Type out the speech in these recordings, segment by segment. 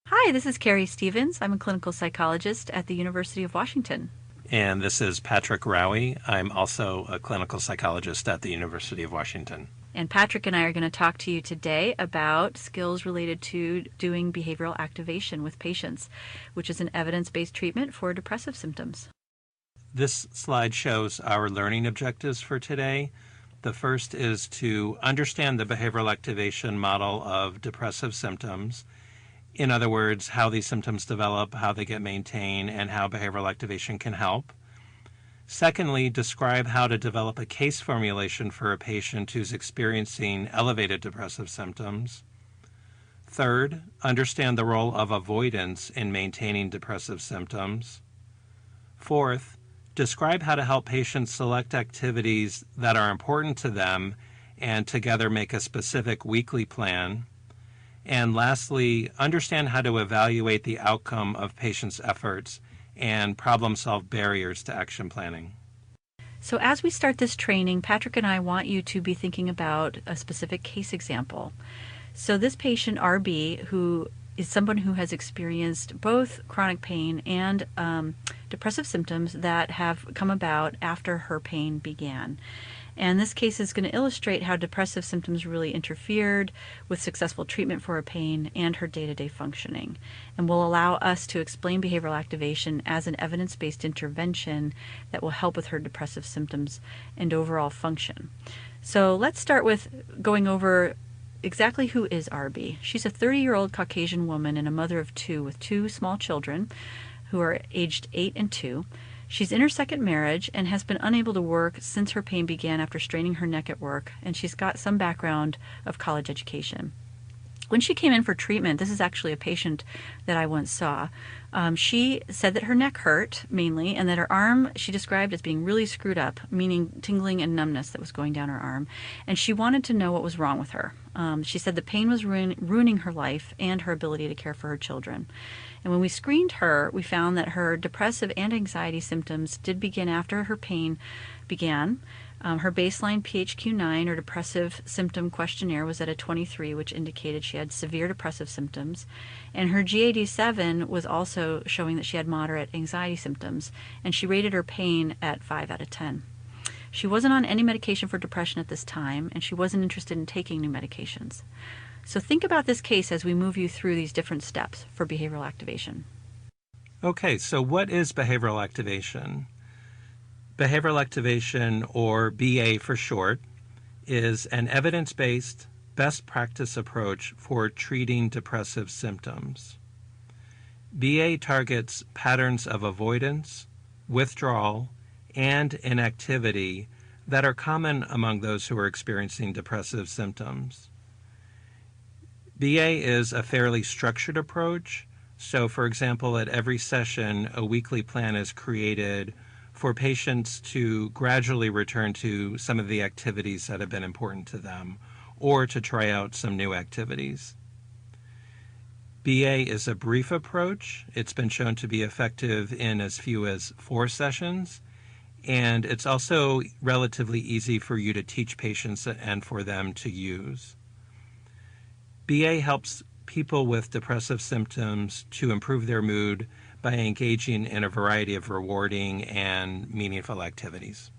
Hi, this is Kari Stevens. I'm a clinical psychologist at the University of Washington. And this is Patrick Raue. I'm also a clinical psychologist at the University of Washington. And Patrick and I are going to talk to you today about skills related to doing behavioral activation with patients, which is an evidence-based treatment for depressive symptoms. This slide shows our learning objectives for today. The first is to understand the behavioral activation model of depressive symptoms. In other words, how these symptoms develop, how they get maintained, and how behavioral activation can help. Secondly, describe how to develop a case formulation for a patient who's experiencing elevated depressive symptoms. Third, understand the role of avoidance in maintaining depressive symptoms. Fourth, describe how to help patients select activities that are important to them and together make a specific weekly plan. And lastly, understand how to evaluate the outcome of patients' efforts and problem-solve barriers to action planning. So as we start this training, Patrick and I want you to be thinking about a specific case example. So this patient, RB, who is someone who has experienced both chronic pain and depressive symptoms that have come about after her pain began. And this case is going to illustrate how depressive symptoms really interfered with successful treatment for her pain and her day-to-day functioning, and will allow us to explain behavioral activation as an evidence-based intervention that will help with her depressive symptoms and overall function. So let's start with going over exactly who is RB. She's a 30-year-old Caucasian woman and a mother of two with two small children who are aged 8 and 2. She's in her second marriage and has been unable to work since her pain began after straining her neck at work, and she's got some background of college education. When she came in for treatment, this is actually a patient that I once saw, she said that her neck hurt mainly, and that her arm she described as being really screwed up, meaning tingling and numbness that was going down her arm, and she wanted to know what was wrong with her. She said the pain was ruining her life and her ability to care for her children. And when we screened her, we found that her depressive and anxiety symptoms did begin after her pain began. Her baseline PHQ-9, or depressive symptom questionnaire, was at a 23, which indicated she had severe depressive symptoms. And her GAD-7 was also showing that she had moderate anxiety symptoms, and she rated her pain at 5 out of 10. She wasn't on any medication for depression at this time, and she wasn't interested in taking new medications. So think about this case as we move you through these different steps for behavioral activation. Okay, so what is behavioral activation? Behavioral activation, or BA for short, is an evidence-based, best practice approach for treating depressive symptoms. BA targets patterns of avoidance, withdrawal, and inactivity that are common among those who are experiencing depressive symptoms. BA is a fairly structured approach. So, for example, at every session, a weekly plan is created for patients to gradually return to some of the activities that have been important to them, or to try out some new activities. BA is a brief approach. It's been shown to be effective in as few as 4 sessions, and it's also relatively easy for you to teach patients and for them to use. BA helps people with depressive symptoms to improve their mood by engaging in a variety of rewarding and meaningful activities.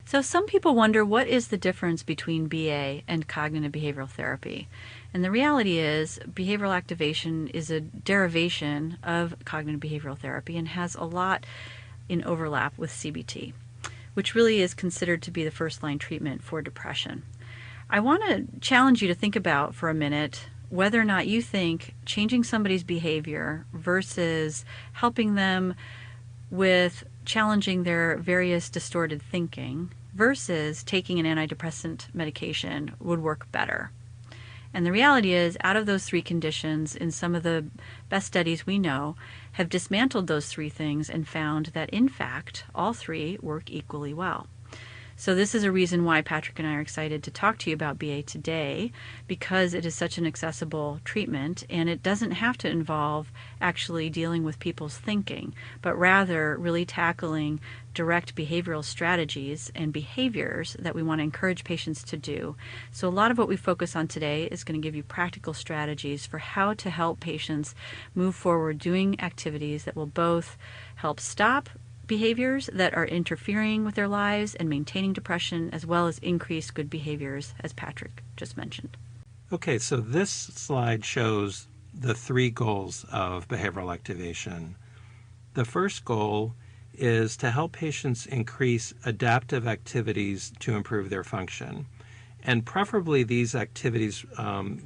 So some people wonder, what is the difference between BA and cognitive behavioral therapy? And the reality is behavioral activation is a derivation of cognitive behavioral therapy and has a lot in overlap with CBT, which really is considered to be the first-line treatment for depression. I want to challenge you to think about for a minute whether or not you think changing somebody's behavior versus helping them with challenging their various distorted thinking versus taking an antidepressant medication would work better. And the reality is, out of those 3 conditions, in some of the best studies we know, have dismantled those 3 things and found that, in fact, all 3 work equally well. So this is a reason why Patrick and I are excited to talk to you about BA today, because it is such an accessible treatment and it doesn't have to involve actually dealing with people's thinking, but rather really tackling direct behavioral strategies and behaviors that we want to encourage patients to do. So a lot of what we focus on today is going to give you practical strategies for how to help patients move forward doing activities that will both help stop behaviors that are interfering with their lives and maintaining depression, as well as increase good behaviors, as Patrick just mentioned. Okay, so this slide shows the 3 goals of behavioral activation. The first goal is to help patients increase adaptive activities to improve their function. And preferably these activities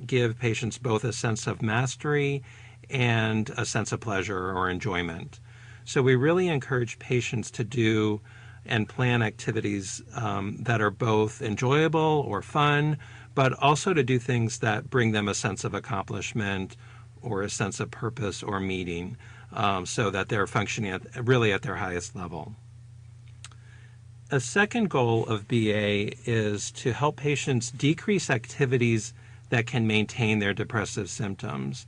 give patients both a sense of mastery and a sense of pleasure or enjoyment. So we really encourage patients to do and plan activities that are both enjoyable or fun, but also to do things that bring them a sense of accomplishment or a sense of purpose or meaning, so that they're functioning really at their highest level. A second goal of BA is to help patients decrease activities that can maintain their depressive symptoms.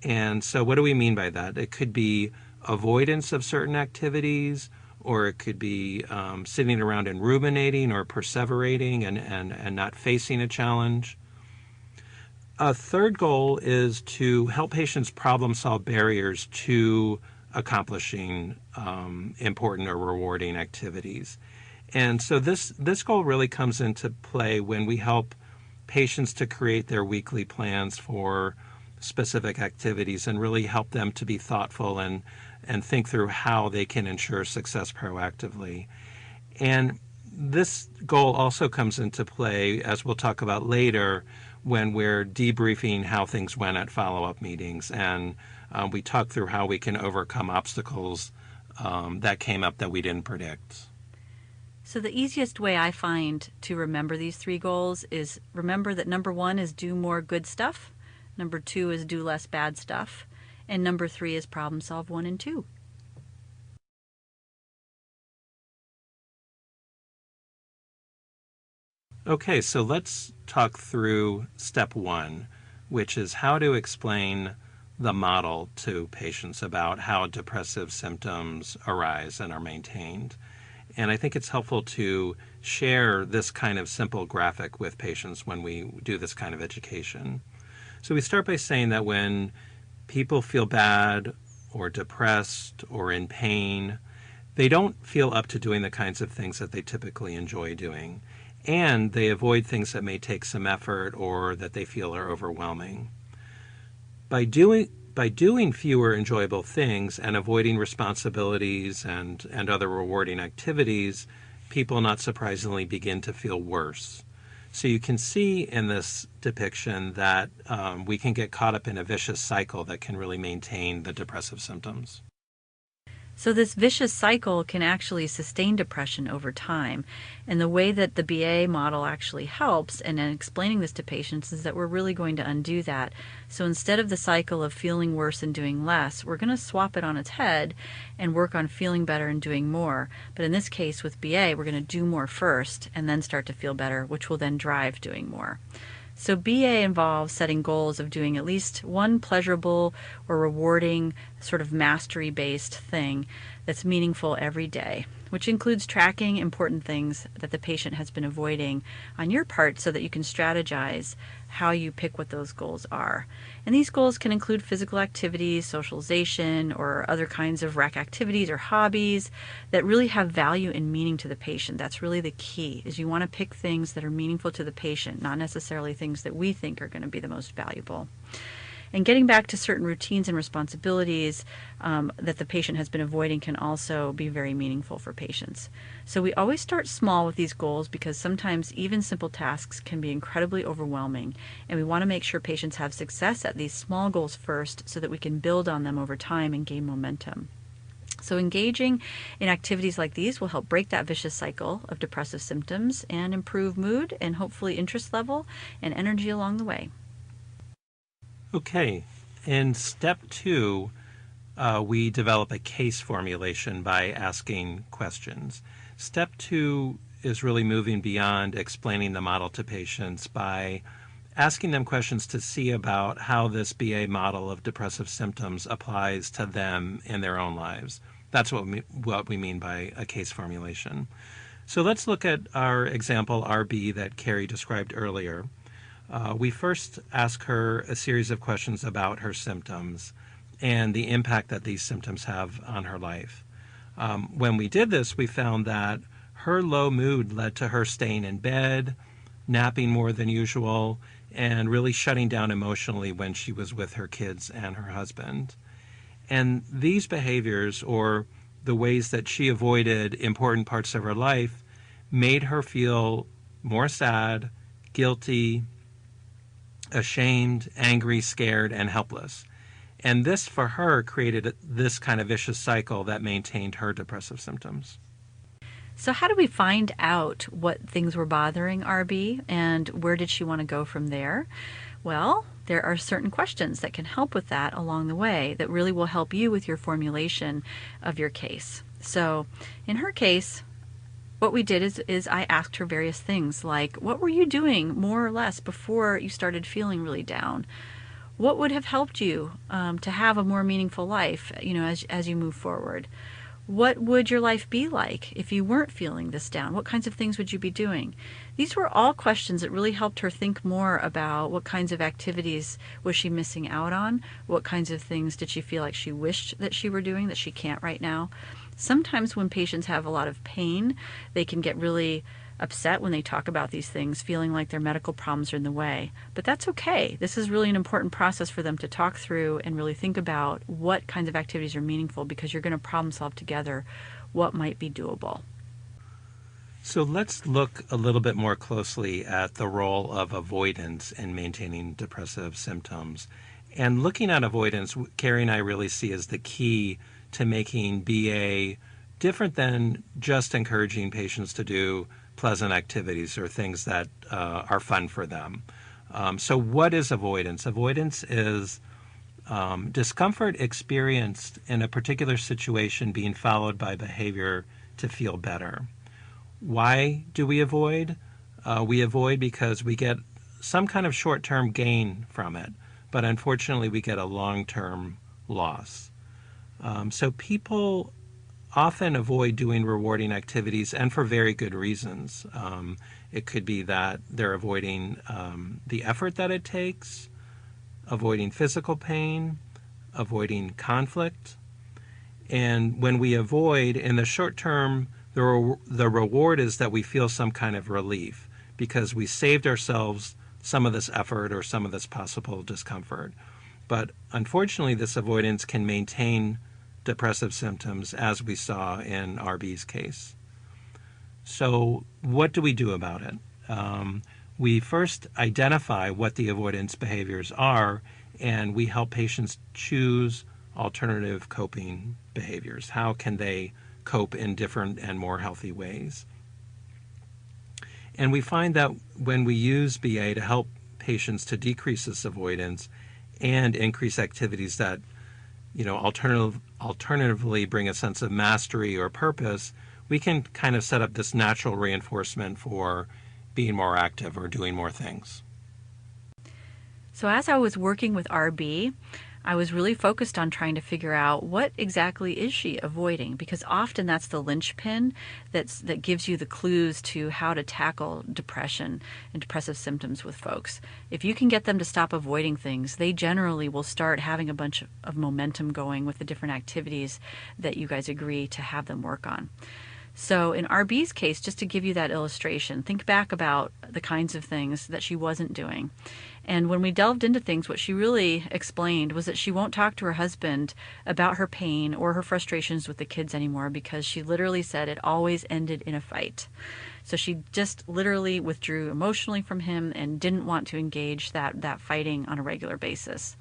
And so what do we mean by that? It could be avoidance of certain activities, or it could be sitting around and ruminating or perseverating and not facing a challenge. A third goal is to help patients problem solve barriers to accomplishing important or rewarding activities. And so this goal really comes into play when we help patients to create their weekly plans for specific activities and really help them to be thoughtful and think through how they can ensure success proactively. And this goal also comes into play, as we'll talk about later, when we're debriefing how things went at follow-up meetings, and we talk through how we can overcome obstacles that came up that we didn't predict. So the easiest way I find to remember these 3 goals is remember that number 1 is do more good stuff, number 2 is do less bad stuff, and number 3 is problem solve 1 and 2. Okay, so let's talk through step 1, which is how to explain the model to patients about how depressive symptoms arise and are maintained. And I think it's helpful to share this kind of simple graphic with patients when we do this kind of education. So we start by saying that when people feel bad or depressed or in pain, they don't feel up to doing the kinds of things that they typically enjoy doing. And they avoid things that may take some effort or that they feel are overwhelming. By doing fewer enjoyable things and avoiding responsibilities and other rewarding activities, people not surprisingly begin to feel worse. So you can see in this depiction that we can get caught up in a vicious cycle that can really maintain the depressive symptoms. So this vicious cycle can actually sustain depression over time. And the way that the BA model actually helps, and in explaining this to patients, is that we're really going to undo that. So instead of the cycle of feeling worse and doing less, we're going to swap it on its head and work on feeling better and doing more. But in this case with BA, we're going to do more first and then start to feel better, which will then drive doing more. So BA involves setting goals of doing at least one pleasurable or rewarding sort of mastery-based thing that's meaningful every day, which includes tracking important things that the patient has been avoiding on your part so that you can strategize how you pick what those goals are. And these goals can include physical activities, socialization, or other kinds of rec activities or hobbies that really have value and meaning to the patient. That's really the key, is you want to pick things that are meaningful to the patient, not necessarily things that we think are going to be the most valuable. And getting back to certain routines and responsibilities that the patient has been avoiding can also be very meaningful for patients. So we always start small with these goals because sometimes even simple tasks can be incredibly overwhelming, and we want to make sure patients have success at these small goals first so that we can build on them over time and gain momentum. So engaging in activities like these will help break that vicious cycle of depressive symptoms and improve mood and hopefully interest level and energy along the way. Okay, in step 2, we develop a case formulation by asking questions. Step 2 is really moving beyond explaining the model to patients by asking them questions to see about how this BA model of depressive symptoms applies to them in their own lives. That's what we mean by a case formulation. So let's look at our example RB that Kari described earlier. We first ask her a series of questions about her symptoms and the impact that these symptoms have on her life. When we did this, we found that her low mood led to her staying in bed, napping more than usual, and really shutting down emotionally when she was with her kids and her husband. And these behaviors, or the ways that she avoided important parts of her life, made her feel more sad, guilty, ashamed, angry, scared, and helpless. And this, for her, created this kind of vicious cycle that maintained her depressive symptoms. So how do we find out what things were bothering RB and where did she want to go from there? Well, there are certain questions that can help with that along the way that really will help you with your formulation of your case. So in her case, what we did is I asked her various things like, what were you doing more or less before you started feeling really down? What would have helped you to have a more meaningful life, as you move forward? What would your life be like if you weren't feeling this down? What kinds of things would you be doing? These were all questions that really helped her think more about what kinds of activities was she missing out on? What kinds of things did she feel like she wished that she were doing that she can't right now? Sometimes when patients have a lot of pain, they can get really upset when they talk about these things, feeling like their medical problems are in the way. But that's okay. This is really an important process for them to talk through and really think about what kinds of activities are meaningful, because you're going to problem solve together what might be doable. So let's look a little bit more closely at the role of avoidance in maintaining depressive symptoms. And looking at avoidance, Kari and I really see as the key to making BA different than just encouraging patients to do pleasant activities or things that are fun for them. So what is avoidance? Avoidance is discomfort experienced in a particular situation being followed by behavior to feel better. Why do we avoid? We avoid because we get some kind of short-term gain from it, but unfortunately we get a long-term loss. So people often avoid doing rewarding activities, and for very good reasons. It could be that they're avoiding the effort that it takes, avoiding physical pain, avoiding conflict. And when we avoid, in the short term, the reward is that we feel some kind of relief because we saved ourselves some of this effort or some of this possible discomfort. But unfortunately, this avoidance can maintain depressive symptoms, as we saw in RB's case. So what do we do about it? We first identify what the avoidance behaviors are, and we help patients choose alternative coping behaviors. How can they cope in different and more healthy ways? And we find that when we use BA to help patients to decrease this avoidance and increase activities that alternatively bring a sense of mastery or purpose, we can kind of set up this natural reinforcement for being more active or doing more things. So as I was working with RB, I was really focused on trying to figure out what exactly is she avoiding, because often that's the linchpin that gives you the clues to how to tackle depression and depressive symptoms with folks. If you can get them to stop avoiding things, they generally will start having a bunch of momentum going with the different activities that you guys agree to have them work on. So in RB's case, just to give you that illustration, think back about the kinds of things that she wasn't doing. And when we delved into things, what she really explained was that she won't talk to her husband about her pain or her frustrations with the kids anymore, because she literally said it always ended in a fight. So she just literally withdrew emotionally from him and didn't want to engage that fighting on a regular basis.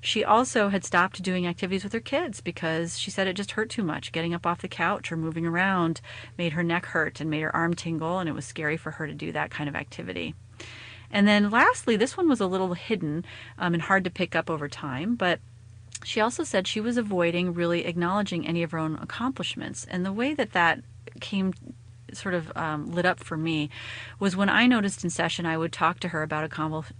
She also had stopped doing activities with her kids because she said it just hurt too much. Getting up off the couch or moving around made her neck hurt and made her arm tingle, and it was scary for her to do that kind of activity. And then lastly, this one was a little hidden and hard to pick up over time, but she also said she was avoiding really acknowledging any of her own accomplishments. And the way that came sort of lit up for me was when I noticed in session I would talk to her about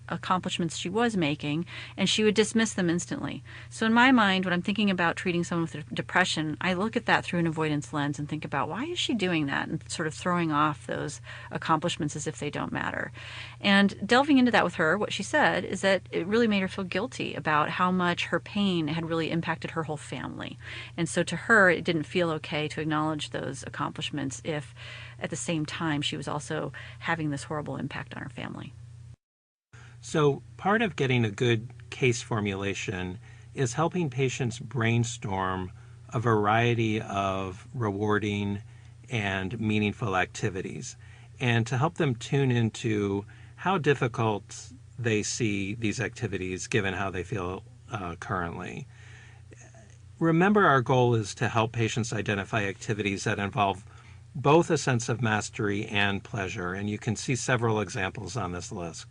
accomplishments she was making, and she would dismiss them instantly. So in my mind, when I'm thinking about treating someone with depression, I look at that through an avoidance lens and think about, why is she doing that, and sort of throwing off those accomplishments as if they don't matter. And delving into that with her, what she said is that it really made her feel guilty about how much her pain had really impacted her whole family. And so to her, it didn't feel okay to acknowledge those accomplishments if at the same time she was also having this horrible impact on her family. So part of getting a good case formulation is helping patients brainstorm a variety of rewarding and meaningful activities, and to help them tune into how difficult they see these activities given how they feel currently. Remember, our goal is to help patients identify activities that involve both a sense of mastery and pleasure, and you can see several examples on this list.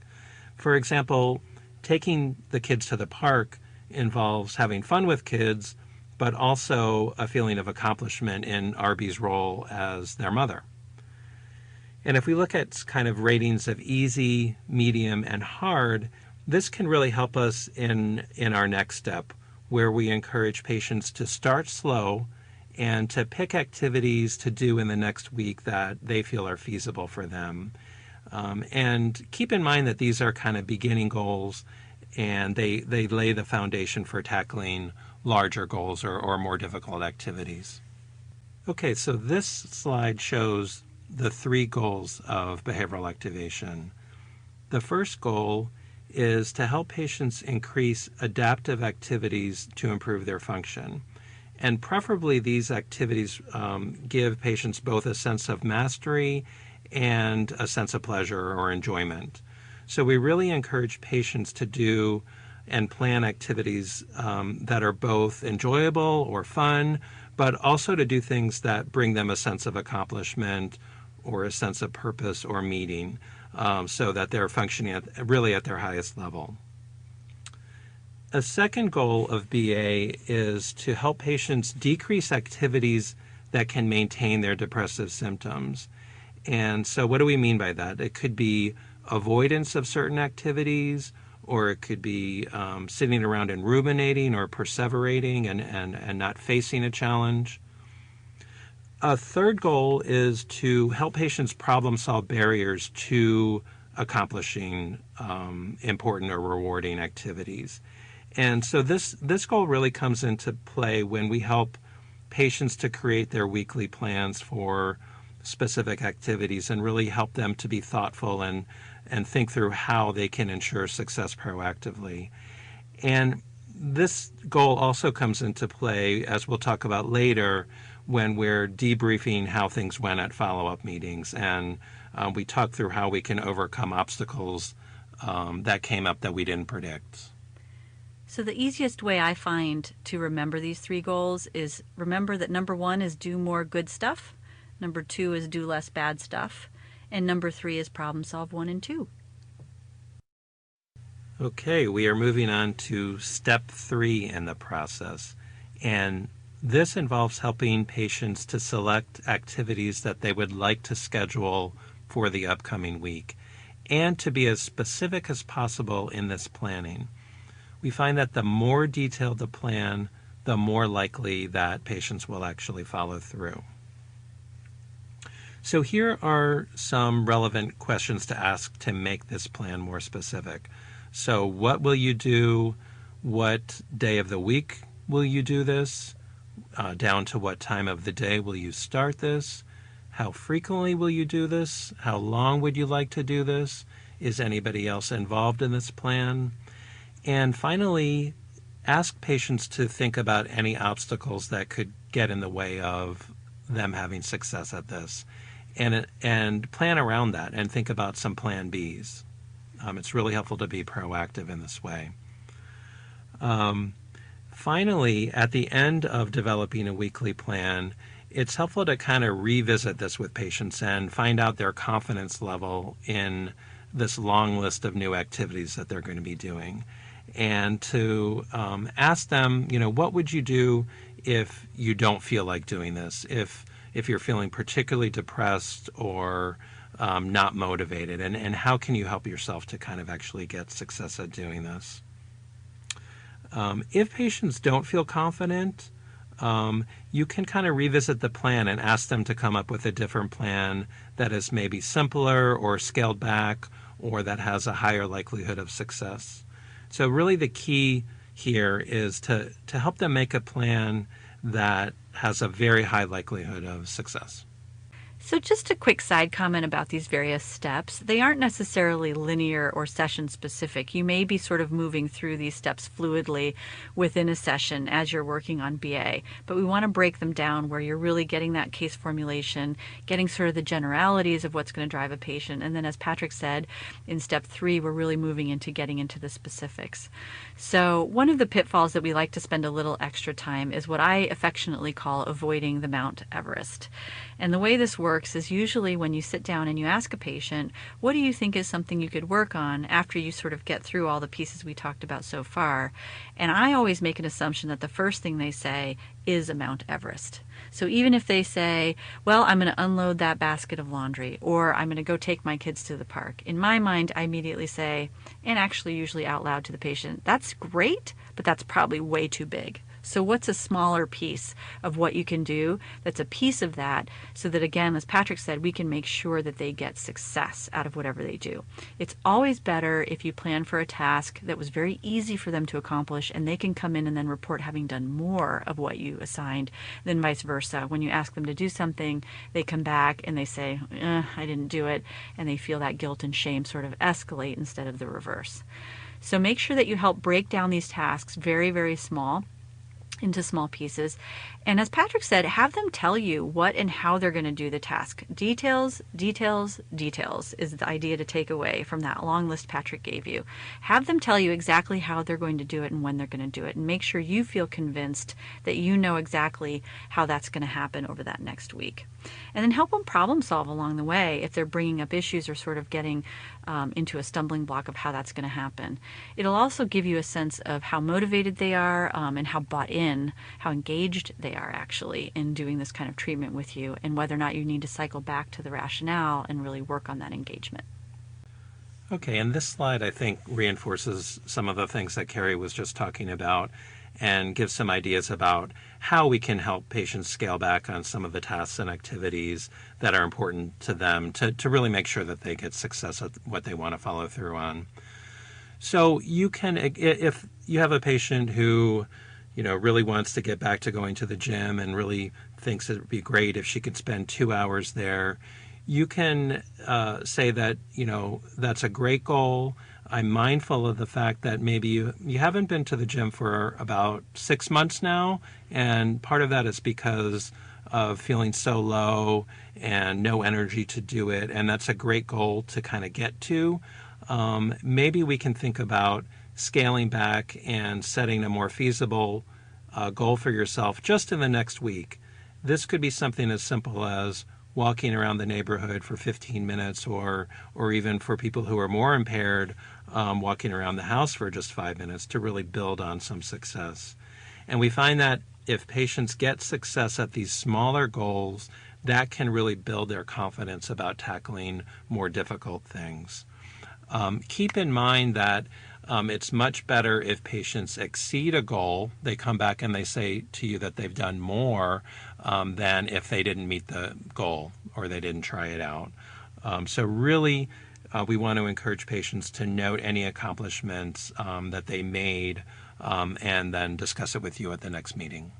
For example, taking the kids to the park involves having fun with kids, but also a feeling of accomplishment in RB's role as their mother. And if we look at kind of ratings of easy, medium, and hard, this can really help us in our next step, where we encourage patients to start slow and to pick activities to do in the next week that they feel are feasible for them. And keep in mind that these are kind of beginning goals, and they lay the foundation for tackling larger goals or more difficult activities. Okay, so this slide shows the 3 goals of behavioral activation. The first goal is to help patients increase adaptive activities to improve their function. And preferably these activities give patients both a sense of mastery and a sense of pleasure or enjoyment. So we really encourage patients to do and plan activities that are both enjoyable or fun, but also to do things that bring them a sense of accomplishment or a sense of purpose or meaning, so that they're functioning really at their highest level. A second goal of BA is to help patients decrease activities that can maintain their depressive symptoms. And so what do we mean by that? It could be avoidance of certain activities, or it could be sitting around and ruminating or perseverating and not facing a challenge. A third goal is to help patients problem solve barriers to accomplishing important or rewarding activities. And so this goal really comes into play when we help patients to create their weekly plans for specific activities and really help them to be thoughtful and think through how they can ensure success proactively. And this goal also comes into play, as we'll talk about later, when we're debriefing how things went at follow-up meetings, and we talk through how we can overcome obstacles that came up that we didn't predict. So the easiest way I find to remember these 3 goals is remember that number 1 is do more good stuff, number 2 is do less bad stuff, and number 3 is problem solve 1 and 2. Okay, we are moving on to step 3 in the process, and this involves helping patients to select activities that they would like to schedule for the upcoming week, and to be as specific as possible in this planning. We find that the more detailed the plan, the more likely that patients will actually follow through. So here are some relevant questions to ask to make this plan more specific. So what will you do? What day of the week will you do this? Down to what time of the day will you start this? How frequently will you do this? How long would you like to do this? Is anybody else involved in this plan? And finally, ask patients to think about any obstacles that could get in the way of them having success at this, and plan around that and think about some plan Bs. It's really helpful to be proactive in this way. Finally, at the end of developing a weekly plan, it's helpful to kind of revisit this with patients and find out their confidence level in this long list of new activities that they're going to be doing. And to ask them, what would you do if you don't feel like doing this? If if you're feeling particularly depressed or not motivated, and how can you help yourself to kind of actually get success at doing this? If patients don't feel confident, you can kind of revisit the plan and ask them to come up with a different plan that is maybe simpler or scaled back or that has a higher likelihood of success. So really the key here is to help them make a plan that has a very high likelihood of success. So just a quick side comment about these various steps. They aren't necessarily linear or session specific. You may be sort of moving through these steps fluidly within a session as you're working on BA, but we want to break them down where you're really getting that case formulation, getting sort of the generalities of what's going to drive a patient. And then as Patrick said, in step 3, we're really moving into getting into the specifics. So one of the pitfalls that we like to spend a little extra time is what I affectionately call avoiding the Mount Everest. And the way this works is usually when you sit down and you ask a patient, what do you think is something you could work on after you sort of get through all the pieces we talked about so far? And I always make an assumption that the first thing they say is a Mount Everest. So even if they say, well, I'm going to unload that basket of laundry, or I'm going to go take my kids to the park, in my mind, I immediately say, and actually usually out loud to the patient, that's great, but that's probably way too big. So what's a smaller piece of what you can do that's a piece of that, so that, again, as Patrick said, we can make sure that they get success out of whatever they do. It's always better if you plan for a task that was very easy for them to accomplish and they can come in and then report having done more of what you assigned than vice versa. When you ask them to do something, they come back and they say, I didn't do it, and they feel that guilt and shame sort of escalate instead of the reverse. So make sure that you help break down these tasks very, very small into small pieces. And as Patrick said, have them tell you what and how they're going to do the task. Details, details, details is the idea to take away from that long list Patrick gave you. Have them tell you exactly how they're going to do it and when they're going to do it, and make sure you feel convinced that you know exactly how that's going to happen over that next week. And then help them problem solve along the way if they're bringing up issues or sort of getting into a stumbling block of how that's going to happen. It'll also give you a sense of how motivated they are and how bought in, how engaged they are actually in doing this kind of treatment with you, and whether or not you need to cycle back to the rationale and really work on that engagement. Okay, and this slide, I think, reinforces some of the things that Kari was just talking about and gives some ideas about how we can help patients scale back on some of the tasks and activities that are important to them to really make sure that they get success at what they want to follow through on. So you can, if you have a patient who, really wants to get back to going to the gym and really thinks it would be great if she could spend 2 hours there, you can say that, that's a great goal. I'm mindful of the fact that maybe you haven't been to the gym for about 6 months now, and part of that is because of feeling so low and no energy to do it, and that's a great goal to kind of get to. Maybe we can think about scaling back and setting a more feasible goal for yourself just in the next week. This could be something as simple as walking around the neighborhood for 15 minutes, or even for people who are more impaired, walking around the house for just 5 minutes to really build on some success. And we find that if patients get success at these smaller goals, that can really build their confidence about tackling more difficult things. Keep in mind that it's much better if patients exceed a goal. They come back and they say to you that they've done more than if they didn't meet the goal or they didn't try it out. So really, we want to encourage patients to note any accomplishments that they made and then discuss it with you at the next meeting.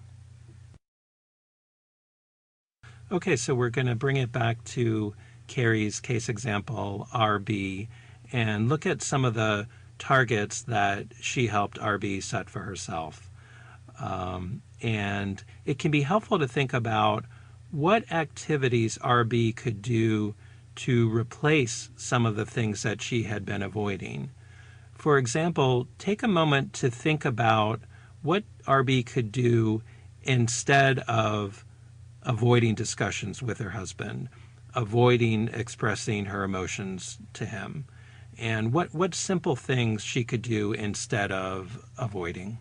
Okay, so we're going to bring it back to Kari's case example, RB, and look at some of the targets that she helped RB set for herself. And it can be helpful to think about what activities RB could do to replace some of the things that she had been avoiding. For example, take a moment to think about what RB could do instead of avoiding discussions with her husband, avoiding expressing her emotions to him, and what simple things she could do instead of avoiding.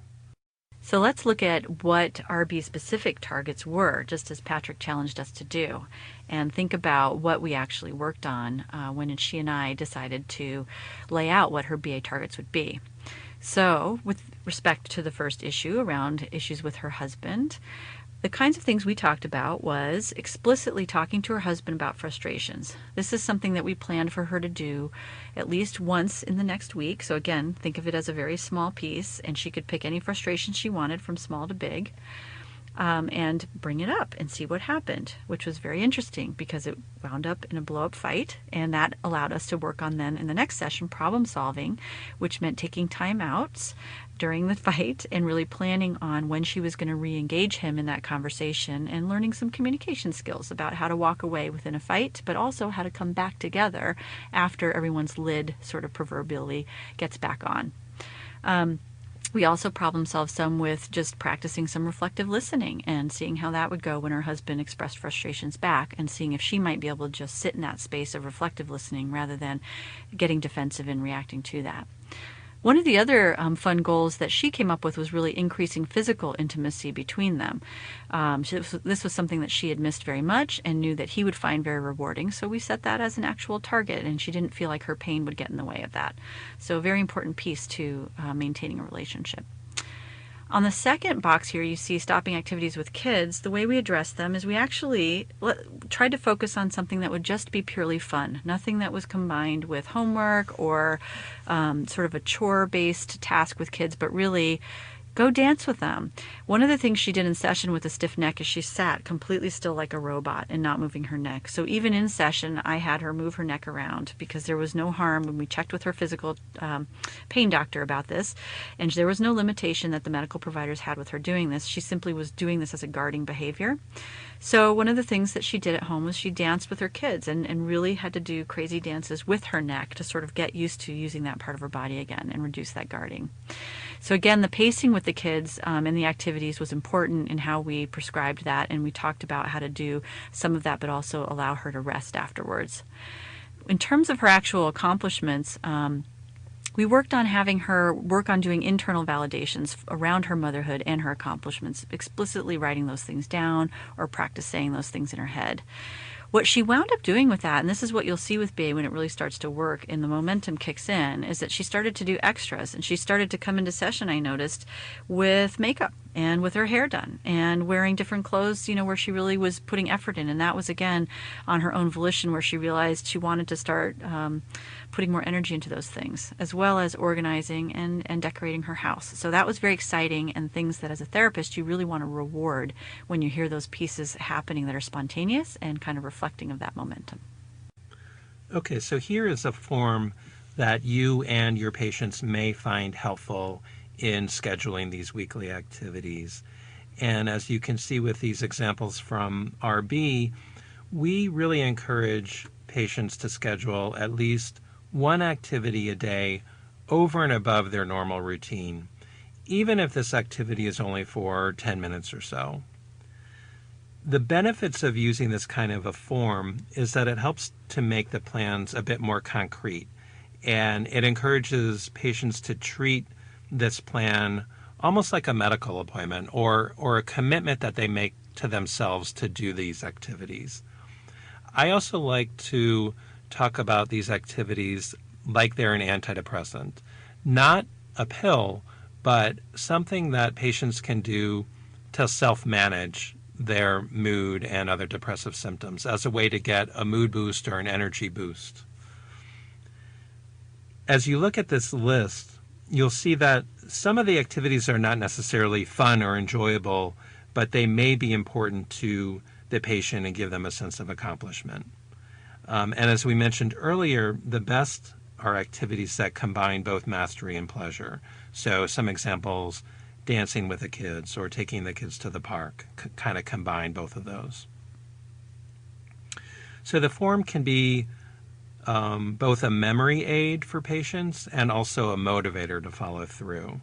So let's look at what RB specific targets were, just as Patrick challenged us to do, and think about what we actually worked on when she and I decided to lay out what her BA targets would be. So with respect to the first issue around issues with her husband, the kinds of things we talked about was explicitly talking to her husband about frustrations. This is something that we planned for her to do at least once in the next week. So again, think of it as a very small piece, and she could pick any frustration she wanted from small to big. And bring it up and see what happened, which was very interesting because it wound up in a blow-up fight, and that allowed us to work on then in the next session problem solving, which meant taking time outs during the fight and really planning on when she was going to re-engage him in that conversation and learning some communication skills about how to walk away within a fight, but also how to come back together after everyone's lid sort of proverbially gets back on. We also problem solved some with just practicing some reflective listening and seeing how that would go when her husband expressed frustrations back, and seeing if she might be able to just sit in that space of reflective listening rather than getting defensive and reacting to that. One of the other fun goals that she came up with was really increasing physical intimacy between them. This was something that she had missed very much and knew that he would find very rewarding, so we set that as an actual target, and she didn't feel like her pain would get in the way of that. So a very important piece to maintaining a relationship. On the second box here, you see stopping activities with kids. The way we addressed them is we actually tried to focus on something that would just be purely fun, nothing that was combined with homework or sort of a chore-based task with kids, but really go dance with them. One of the things she did in session with a stiff neck is she sat completely still like a robot and not moving her neck. So even in session, I had her move her neck around because there was no harm when we checked with her physical pain doctor about this, and there was no limitation that the medical providers had with her doing this. She simply was doing this as a guarding behavior. So one of the things that she did at home was she danced with her kids and really had to do crazy dances with her neck to sort of get used to using that part of her body again and reduce that guarding. So again, the pacing with the kids and the activities was important in how we prescribed that, and we talked about how to do some of that but also allow her to rest afterwards. In terms of her actual accomplishments, we worked on having her work on doing internal validations around her motherhood and her accomplishments, explicitly writing those things down or practice saying those things in her head. What she wound up doing with that, and this is what you'll see with BA when it really starts to work and the momentum kicks in, is that she started to do extras, and she started to come into session, I noticed, with makeup and with her hair done and wearing different clothes, where she really was putting effort in. And that was, again, on her own volition, where she realized she wanted to start putting more energy into those things, as well as organizing and decorating her house. So that was very exciting, and things that as a therapist you really want to reward when you hear those pieces happening that are spontaneous and kind of reflecting of that momentum. Okay, so here is a form that you and your patients may find helpful in scheduling these weekly activities. And as you can see with these examples from RB, we really encourage patients to schedule at least one activity a day over and above their normal routine, even if this activity is only for 10 minutes or so. The benefits of using this kind of a form is that it helps to make the plans a bit more concrete, and it encourages patients to treat this plan almost like a medical appointment or a commitment that they make to themselves to do these activities. I also like to talk about these activities like they're an antidepressant, not a pill, but something that patients can do to self-manage their mood and other depressive symptoms as a way to get a mood boost or an energy boost. As you look at this list, you'll see that some of the activities are not necessarily fun or enjoyable, but they may be important to the patient and give them a sense of accomplishment. And as we mentioned earlier, the best are activities that combine both mastery and pleasure. So some examples, dancing with the kids or taking the kids to the park, kind of combine both of those. So the form can be both a memory aid for patients and also a motivator to follow through.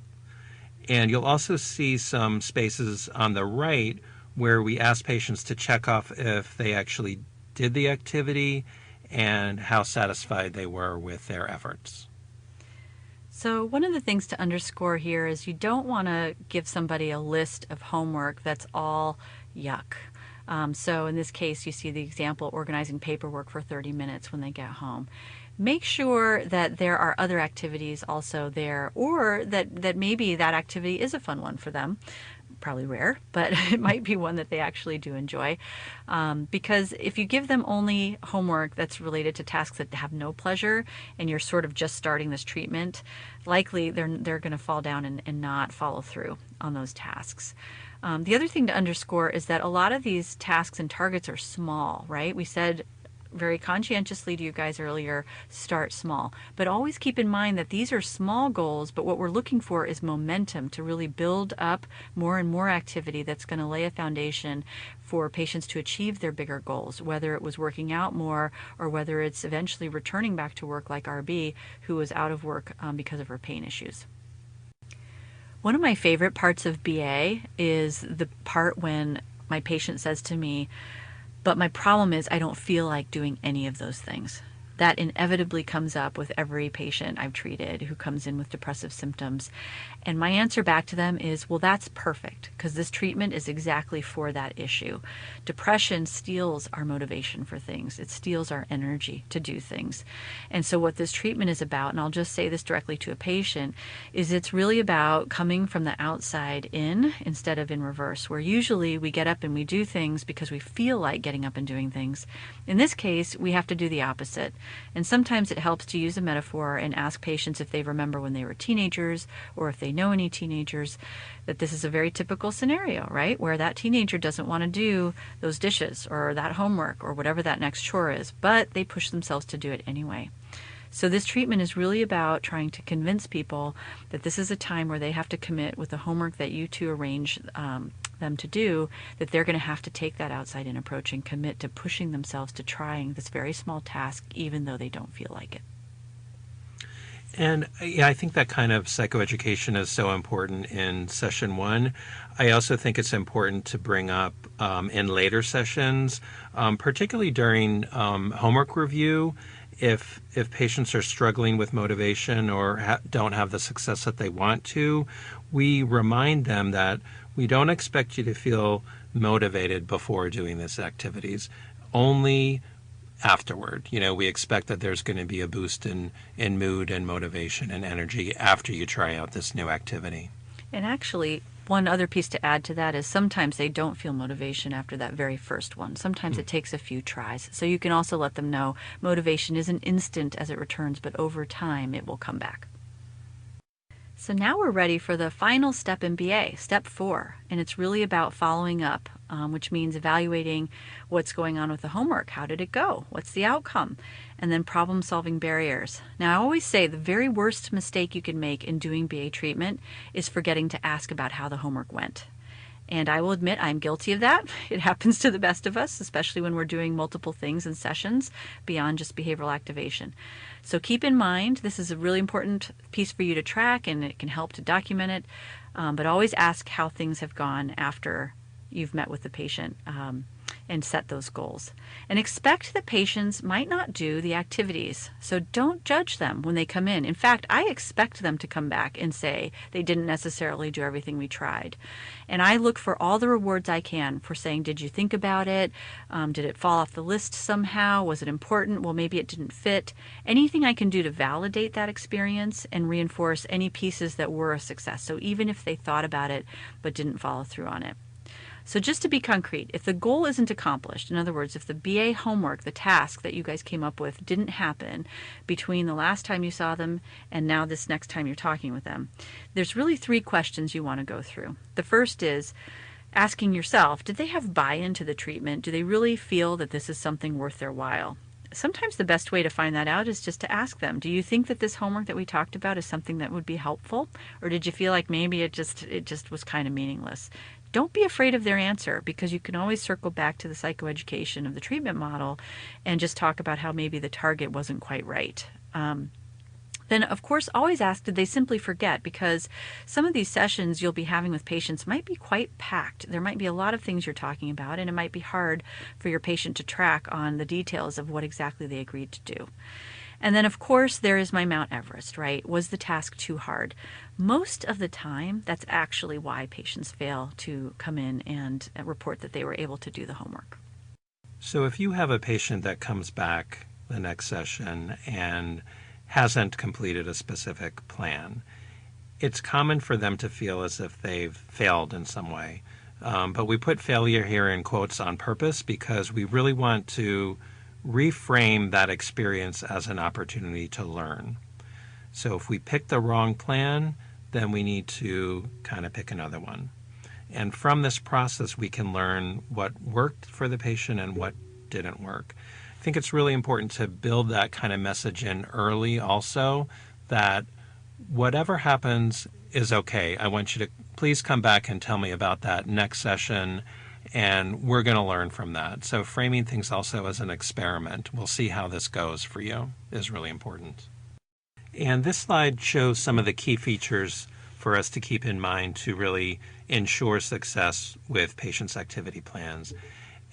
And you'll also see some spaces on the right where we ask patients to check off if they actually did the activity and how satisfied they were with their efforts. So one of the things to underscore here is you don't want to give somebody a list of homework that's all yuck. So in this case, you see the example organizing paperwork for 30 minutes when they get home. Make sure that there are other activities also there, or that maybe that activity is a fun one for them. Probably rare, but it might be one that they actually do enjoy. Because if you give them only homework that's related to tasks that have no pleasure, and you're sort of just starting this treatment, likely they're going to fall down and not follow through on those tasks. The other thing to underscore is that a lot of these tasks and targets are small, right? We said very conscientiously to you guys earlier, start small. But always keep in mind that these are small goals, but what we're looking for is momentum to really build up more and more activity that's going to lay a foundation for patients to achieve their bigger goals, whether it was working out more or whether it's eventually returning back to work like RB, who was out of work because of her pain issues. One of my favorite parts of BA is the part when my patient says to me, but my problem is I don't feel like doing any of those things. That inevitably comes up with every patient I've treated who comes in with depressive symptoms. And my answer back to them is, well, that's perfect, because this treatment is exactly for that issue. Depression steals our motivation for things. It steals our energy to do things. And so what this treatment is about, and I'll just say this directly to a patient, is it's really about coming from the outside in instead of in reverse, where usually we get up and we do things because we feel like getting up and doing things. In this case, we have to do the opposite. And sometimes it helps to use a metaphor and ask patients if they remember when they were teenagers, or if they know any teenagers, that this is a very typical scenario, right? Where that teenager doesn't want to do those dishes or that homework or whatever that next chore is, but they push themselves to do it anyway. So this treatment is really about trying to convince people that this is a time where they have to commit with the homework that you two arrange them to do, that they're going to have to take that outside-in approach and commit to pushing themselves to trying this very small task, even though they don't feel like it. And yeah, I think that kind of psychoeducation is so important in session one. I also think it's important to bring up in later sessions, particularly during homework review. If patients are struggling with motivation or don't have the success that they want to, we remind them that we don't expect you to feel motivated before doing these activities, only afterward. We expect that there's going to be a boost in mood and motivation and energy after you try out this new activity. And actually, one other piece to add to that is sometimes they don't feel motivation after that very first one. Sometimes it takes a few tries. So you can also let them know motivation isn't instant as it returns, but over time it will come back. So now we're ready for the final step in BA, step 4, and it's really about following up, which means evaluating what's going on with the homework. How did it go? What's the outcome? And then problem-solving barriers. Now, I always say the very worst mistake you can make in doing BA treatment is forgetting to ask about how the homework went. And I will admit I'm guilty of that. It happens to the best of us, especially when we're doing multiple things in sessions beyond just behavioral activation. So keep in mind, this is a really important piece for you to track, and it can help to document it. But always ask how things have gone after you've met with the patient and set those goals. And expect that patients might not do the activities. So don't judge them when they come in. In fact, I expect them to come back and say they didn't necessarily do everything we tried. And I look for all the rewards I can for saying, did you think about it? Did it fall off the list somehow? Was it important? Well, maybe it didn't fit. Anything I can do to validate that experience and reinforce any pieces that were a success. So even if they thought about it but didn't follow through on it. So just to be concrete, if the goal isn't accomplished, in other words, if the BA homework, the task that you guys came up with, didn't happen between the last time you saw them and now this next time you're talking with them, there's really 3 questions you want to go through. The first is asking yourself, did they have buy-in to the treatment? Do they really feel that this is something worth their while? Sometimes the best way to find that out is just to ask them, do you think that this homework that we talked about is something that would be helpful? Or did you feel like maybe it just was kind of meaningless? Don't be afraid of their answer, because you can always circle back to the psychoeducation of the treatment model and just talk about how maybe the target wasn't quite right. Then, of course, always ask, did they simply forget? Because some of these sessions you'll be having with patients might be quite packed. There might be a lot of things you're talking about, and it might be hard for your patient to track on the details of what exactly they agreed to do. And then, of course, there is my Mount Everest, right? Was the task too hard? Most of the time, that's actually why patients fail to come in and report that they were able to do the homework. So if you have a patient that comes back the next session and hasn't completed a specific plan, it's common for them to feel as if they've failed in some way. But we put failure here in quotes on purpose because we really want to reframe that experience as an opportunity to learn. So if we pick the wrong plan, then we need to kind of pick another one. And from this process, we can learn what worked for the patient and what didn't work. I think it's really important to build that kind of message in early also, that whatever happens is okay. I want you to please come back and tell me about that next session, and we're going to learn from that. So framing things also as an experiment, we'll see how this goes for you, is really important. And this slide shows some of the key features for us to keep in mind to really ensure success with patients' activity plans.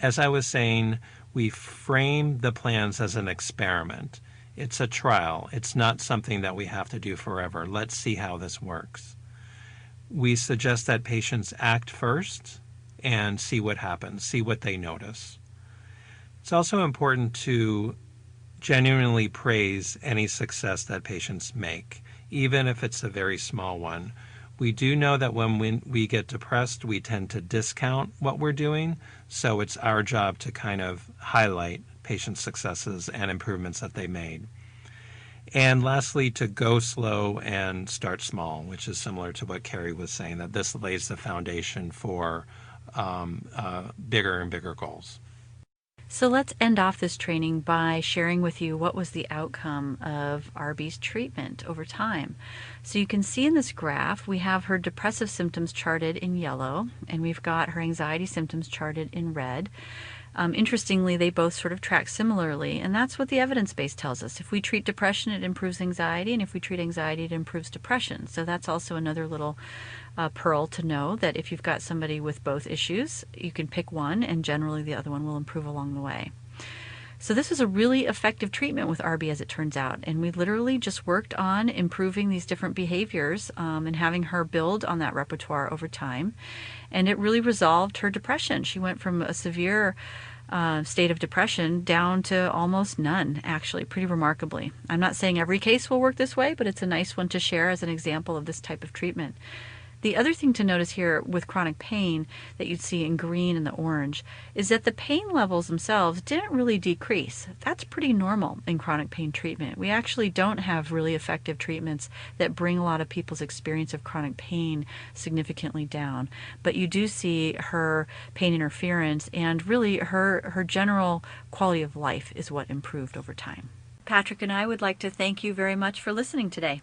As I was saying, we frame the plans as an experiment. It's a trial. It's not something that we have to do forever. Let's see how this works. We suggest that patients act first and see what happens, see what they notice. It's also important to genuinely praise any success that patients make, even if it's a very small one. We do know that when we get depressed, we tend to discount what we're doing, so it's our job to kind of highlight patient successes and improvements that they made. And lastly, to go slow and start small, which is similar to what Kari was saying, that this lays the foundation for bigger and bigger goals. So let's end off this training by sharing with you what was the outcome of RB's treatment over time. So you can see in this graph, we have her depressive symptoms charted in yellow, and we've got her anxiety symptoms charted in red. Interestingly, they both sort of track similarly, and that's what the evidence base tells us. If we treat depression, it improves anxiety, and if we treat anxiety, it improves depression. So that's also another little pearl to know, that if you've got somebody with both issues, you can pick one, and generally the other one will improve along the way. So this was a really effective treatment with RB, as it turns out, and we literally just worked on improving these different behaviors and having her build on that repertoire over time, and it really resolved her depression. She went from a severe state of depression down to almost none, actually, pretty remarkably. I'm not saying every case will work this way, but it's a nice one to share as an example of this type of treatment. The other thing to notice here with chronic pain that you'd see in green and the orange is that the pain levels themselves didn't really decrease. That's pretty normal in chronic pain treatment. We actually don't have really effective treatments that bring a lot of people's experience of chronic pain significantly down. But you do see her pain interference, and really her general quality of life is what improved over time. Patrick and I would like to thank you very much for listening today.